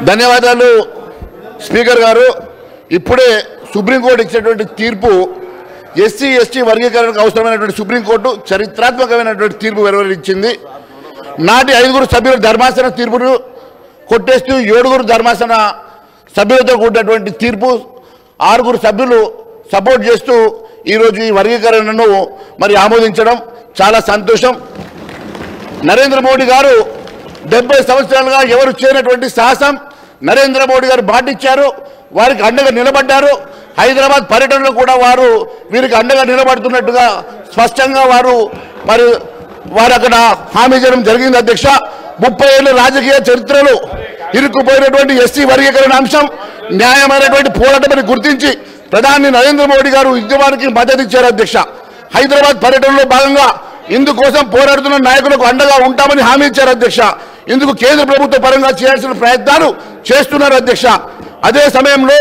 ధన్యవాదాలు స్పీకర్ గారు. ఇప్పుడే సుప్రీంకోర్టు ఇచ్చినటువంటి తీర్పు ఎస్సీ ఎస్టీ వర్గీకరణకు అవసరమైనటువంటి సుప్రీంకోర్టు చరిత్రాత్మకమైనటువంటి తీర్పు వెలువరించింది. నాటి 5 సభ్యుల ధర్మాసన తీర్పును కొట్టేస్తూ 7 ధర్మాసన సభ్యులతో కూడినటువంటి తీర్పు 6 సభ్యులు సపోర్ట్ చేస్తూ ఈరోజు ఈ వర్గీకరణను మరి ఆమోదించడం చాలా సంతోషం. నరేంద్ర మోడీ గారు 70 సంవత్సరాలుగా ఎవరు చేయనటువంటి సాహసం నరేంద్ర మోడీ గారు బాటిచ్చారు. వారికి అండగా నిలబడ్డారు. హైదరాబాద్ పర్యటనలో కూడా వారు వీరికి అండగా నిలబడుతున్నట్టుగా స్పష్టంగా వారు అక్కడ హామీ చేయడం జరిగింది. అధ్యక్ష, 30 ఏళ్ళ రాజకీయ చరిత్రలో ఇరుక్కుపోయినటువంటి ఎస్సీ వర్గీకరణ అంశం న్యాయమైనటువంటి పోరాటమని గుర్తించి ప్రధాని నరేంద్ర మోడీ గారు ఉద్యమానికి మద్దతు ఇచ్చారు. అధ్యక్ష, హైదరాబాద్ పర్యటనలో భాగంగా ఇందుకోసం పోరాడుతున్న నాయకులకు అండగా ఉంటామని హామీ ఇచ్చారు. అధ్యక్ష, ఇందుకు కేంద్ర ప్రభుత్వ పరంగా చేయాల్సిన ప్రయత్నాలు చేస్తున్నారు. అధ్యక్ష, అదే సమయంలో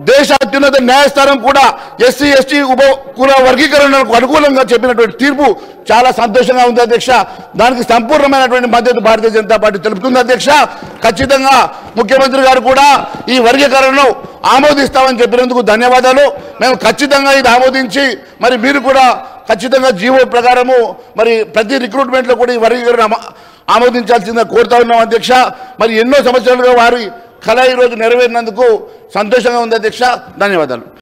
దేశ అత్యున్నత న్యాయస్థానం కూడా ఎస్సీ ఎస్టీ ఉప కుల వర్గీకరణకు అనుకూలంగా చెప్పినటువంటి తీర్పు చాలా సంతోషంగా ఉంది. అధ్యక్ష, దానికి సంపూర్ణమైనటువంటి మద్దతు భారతీయ జనతా పార్టీ తెలుపుతుంది. అధ్యక్ష, ఖచ్చితంగా ముఖ్యమంత్రి గారు కూడా ఈ వర్గీకరణను ఆమోదిస్తామని చెప్పినందుకు ధన్యవాదాలు. మేము ఖచ్చితంగా ఇది ఆమోదించి మరి మీరు కూడా ఖచ్చితంగా జీవో ప్రకారము మరి ప్రతి రిక్రూట్మెంట్లో కూడా ఈ వర్గీకరణ ఆమోదించాల్సిందిగా కోరుతా ఉన్నాం. అధ్యక్ష, మరి ఎన్నో సంవత్సరాలుగా వారి కళ ఈరోజు నెరవేరినందుకు సంతోషంగా ఉంది. అధ్యక్ష, ధన్యవాదాలు.